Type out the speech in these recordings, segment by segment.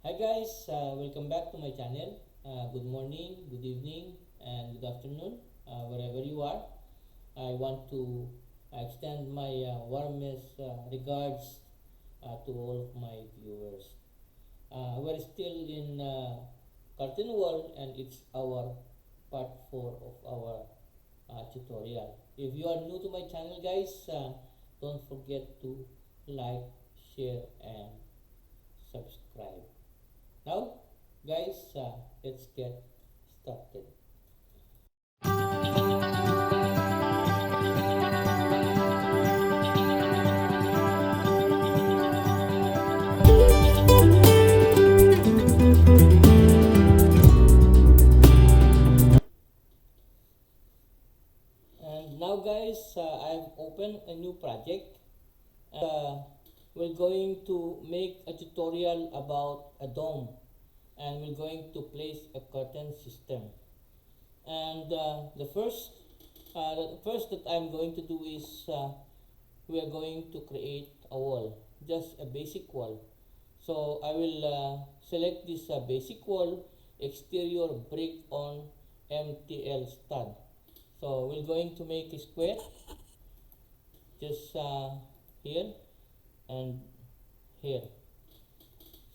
Hi guys, welcome back to my channel. Good morning, good evening, and good afternoon, wherever you are. I want to extend my warmest regards to all of my viewers. We're still in curtain wall, and it's our part 4 of our tutorial. If you are new to my channel guys, don't forget to like, share, and subscribe. Now, guys, let's get started. And now, guys, I've opened a new project. We're going to make a tutorial about a dome, and we're going to place a curtain system. And the first that I'm going to do is we are going to create a wall, just a basic wall. So I will select this basic wall, exterior brick on MTL stud. So we're going to make a square just here and here.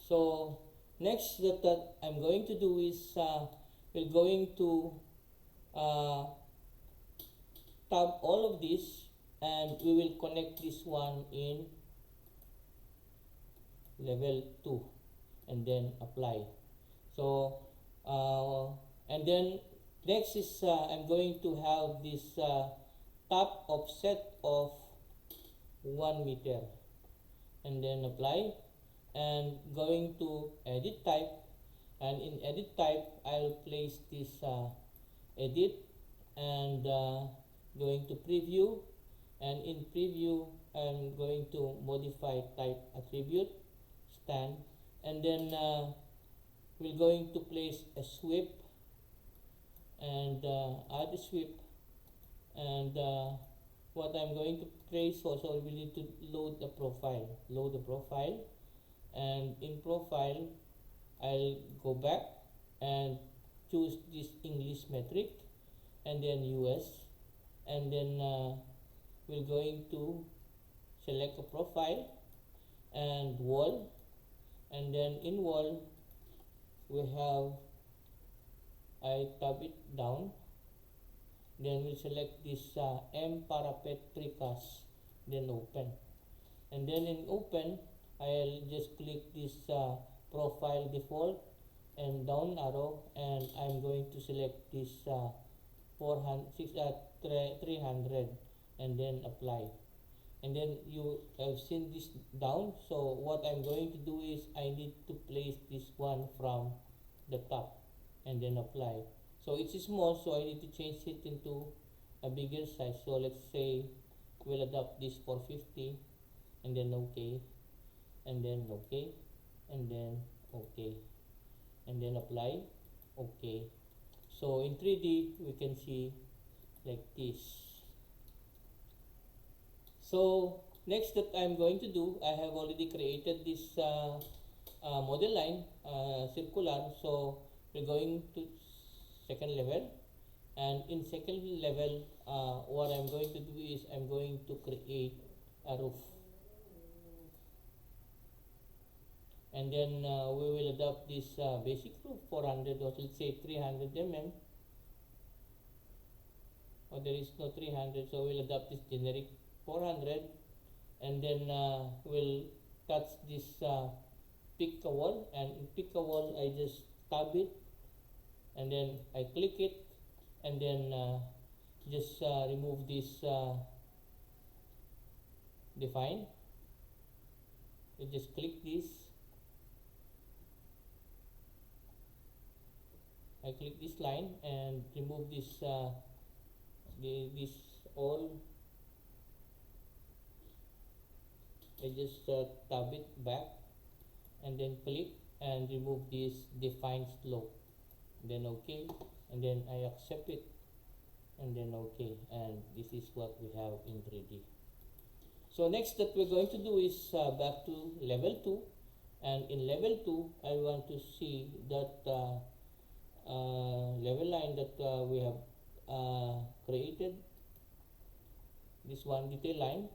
So next that I'm going to do is we're going to uh, tab all of this, and we will connect this one in level 2 and then apply. So and then next is I'm going to have this top offset of 1 meter and then apply, and going to edit type, and in edit type I'll place this edit, and going to preview, and in preview I'm going to modify type attribute stand, and then we're going to place a sweep and add a sweep, and what I'm going to place also, we need to load the profile, and in profile I'll go back and choose this English metric and then US, and then we're going to select a profile and wall, and then in wall we have, I tab it down, then we select this M parapet precast, then open, and then in open I'll just click this profile default and down arrow, and I'm going to select this 300 and then apply, and then you have seen this down. So what I'm going to do is I need to place this one from the top and then apply. So it's small, so I need to change it into a bigger size. So let's say we'll adopt this 450, and then okay, and then okay, and then okay, and then apply, okay. So in 3D we can see like this. So next that I'm going to do, I have already created this model line circular. So we're going to second level, and in second level what I'm going to do is I'm going to create a roof, and then we will adopt this basic roof 400, or let's say 300 mm, or there is no 300, so we'll adopt this generic 400, and then we'll touch this pick a wall, and in pick a wall I just tab it, and then I click it, and then just remove this define. You just click this, I click this line and remove this this all. I just tab it back and then click and remove this define slope, then okay, and then I accept it, and then okay, and this is what we have in 3D. So next that we're going to do is back to level 2, And in level 2, I want to see that level line that we have created, this one detail line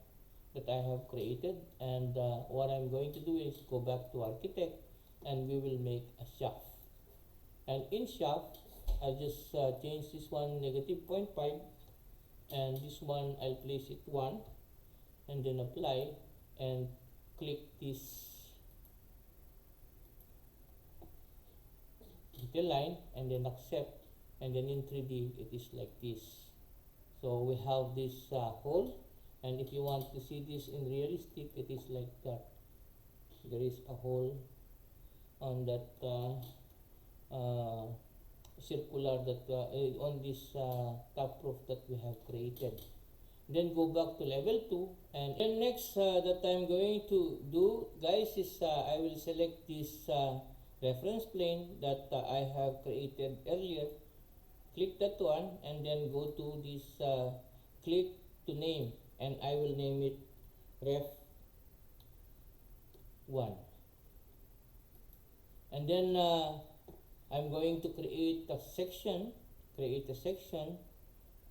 that I have created. And what I'm going to do is go back to architect, and we will make a shaft. And in shaft, I just change this one negative 0.5, and this one I'll place it 1, and then apply and click this detail line, and then accept, and then in 3D it is like this. So we have this hole, and if you want to see this in realistic, it is like that. There is a hole on that circular that on this top roof that we have created. Then go back to level 2, and then next that I'm going to do, guys, is I will select this reference plane that I have created earlier. Click that one, and then go to this click to name, and I will name it ref 1. And then I'm going to create a section,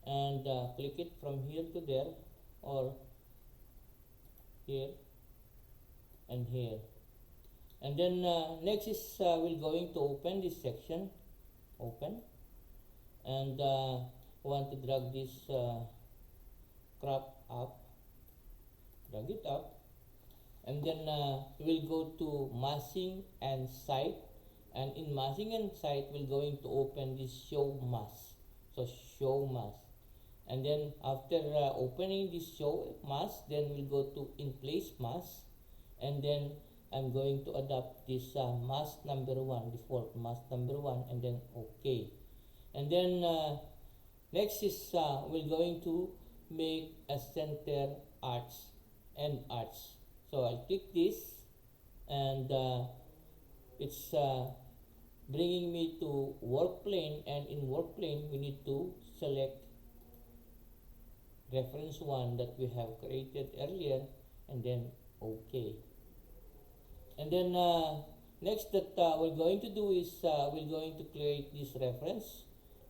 and click it from here to there, or here and here. And then next is we're going to open this section, open, and want to drag this crop up, drag it up, and then we'll go to massing and site, and in massing and site we're going to open this show mass. So show mass, and then after opening this show mass, then we'll go to in place mass, and then I'm going to adopt this mask number 1, default mask number 1, and then OK. And then next is we're going to make a center arch, end arch. So I'll click this, and it's bringing me to work plane, and in work plane we need to select reference 1 that we have created earlier, and then OK. And then next that we're going to do is we're going to create this reference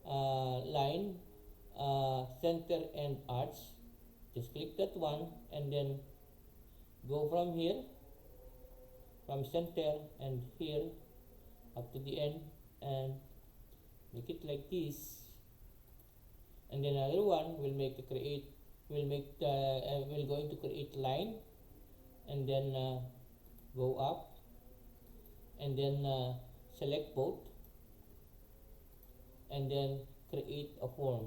line, center and arch. Just click that one, and then go from here, from center and here up to the end, and make it like this. And then another one we'll make we're going to create line, and then go up, and then select both, and then create a form.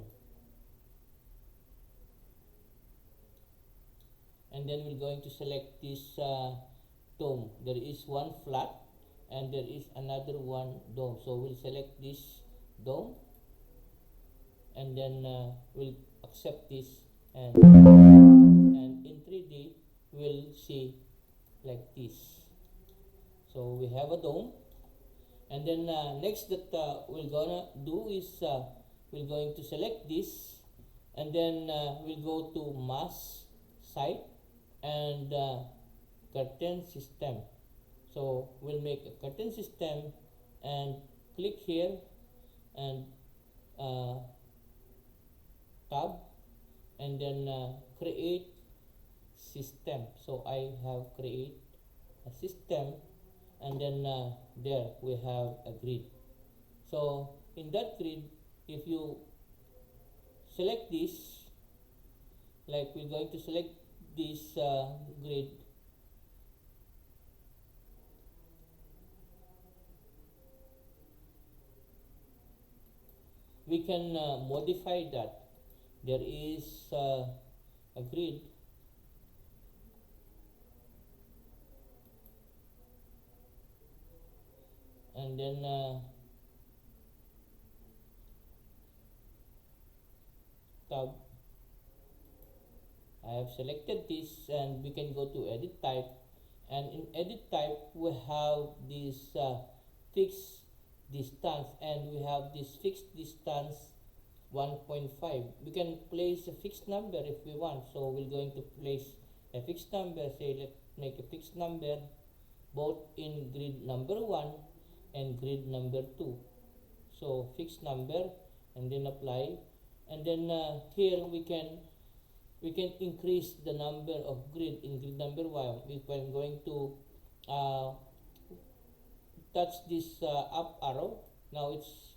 And then we're going to select this dome. There is one flat, and there is another one dome. So we'll select this dome, and then we'll accept this, and in 3D we'll see like this. So we have a dome, and then next that we're gonna do is we're going to select this, and then we'll go to mass site and curtain system. So we'll make a curtain system, and click here, and tab, and then create system. So I have create a system, and then there we have a grid. So in that grid, if you select this, like we're going to select this grid, we can modify that. There is a grid, and then tab. I have selected this, and we can go to edit type, and in edit type we have this fixed distance, and we have this fixed distance 1.5. We can place a fixed number if we want. So we're going to place a fixed number. Say let's make a fixed number both in grid number 1 and grid number 2. So fixed number and then apply, and then here we can increase the number of grid in grid number 1 if I'm going to uh, touch this up arrow. Now it's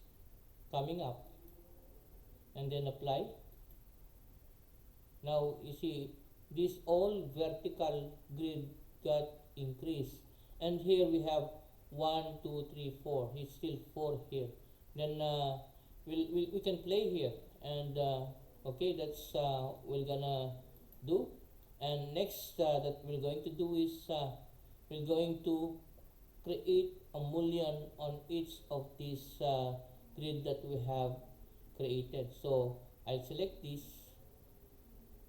coming up, and then apply. Now you see this all vertical grid got increased, and here we have 1 2 3 4. It's still 4 here. Then we can play here, and okay, that's we're gonna do. And next that we're going to do is we're going to create a mullion on each of these grid that we have created. So I'll select this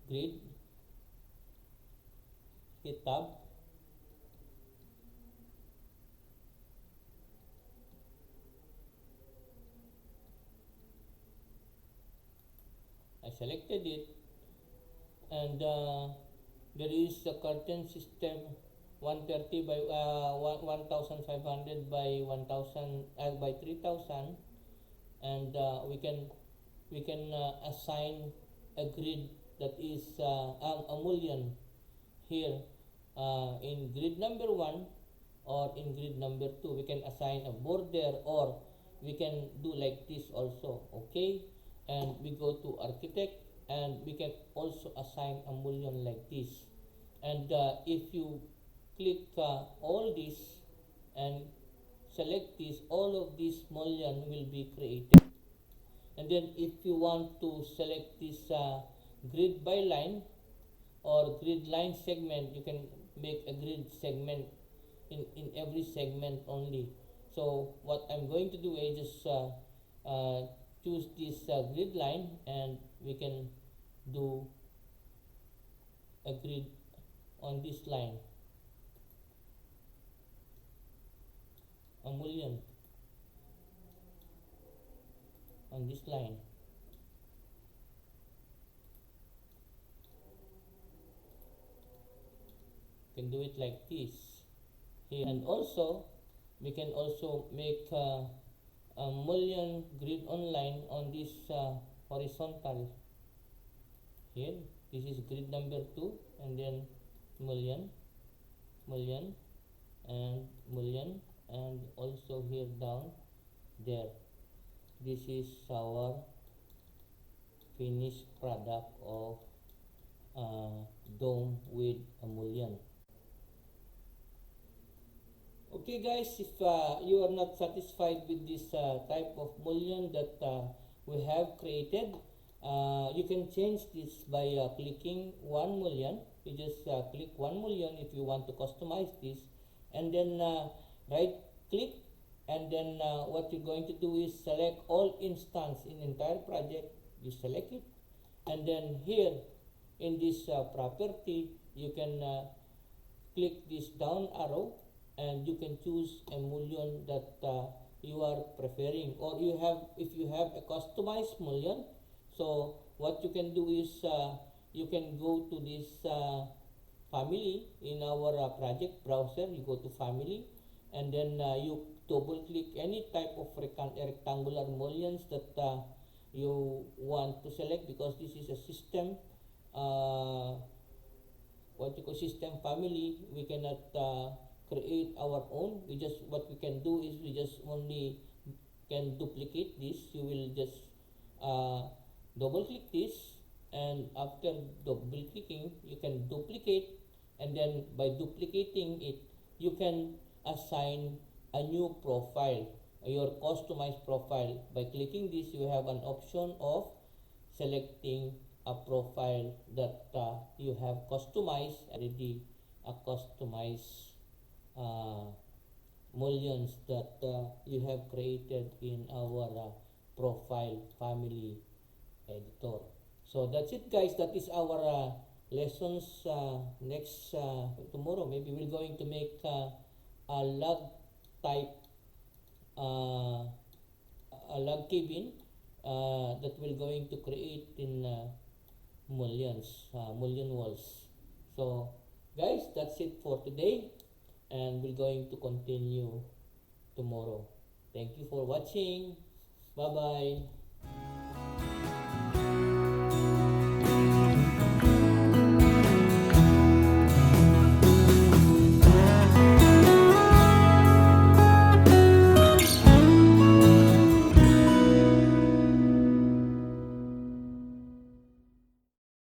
grid, hit tab, I selected it, and there is a curtain system 130 by 1500 by 1000 by 3000, and we can assign a grid that is a mullion here in grid number 1 or in grid number 2. We can assign a border, or we can do like this also. Okay, and we go to architect, and we can also assign a mullion like this. And if you click all this and select this, all of this mullion will be created. And then if you want to select this grid by line or grid line segment, you can make a grid segment in every segment only. So what I'm going to do is just choose this grid line, and we can do a grid on this line, a mullion on this line. You can do it like this here, and also we can also make a mullion grid online on this horizontal here. This is grid number 2, and then mullion, mullion, and mullion, and also here down there. This is our finished product of dome with a mullion. Okay guys, if you are not satisfied with this type of mullion that we have created, you can change this by clicking one mullion. You just click one mullion if you want to customize this, and then right click, and then what you're going to do is select all instance in entire project. You select it, and then here in this property you can click this down arrow, and you can choose a mullion that you are preferring, or you have, if you have a customized mullion. So what you can do is you can go to this family in our project browser. You go to family, and then you double click any type of rectangular mullions that you want to select, because this is a system what you call system family. We cannot create our own. We just, what we can do is we just only can duplicate this. You will just double click this, and after double clicking you can duplicate, and then by duplicating it you can assign a new profile, your customized profile. By clicking this, you have an option of selecting a profile that you have customized already, a customized mullions that you have created in our profile family editor. So that's it guys, that is our lessons. Next tomorrow maybe we're going to make a log type a log cabin that we're going to create in mullion walls. So guys, that's it for today, and we're going to continue tomorrow. Thank you for watching. Bye bye.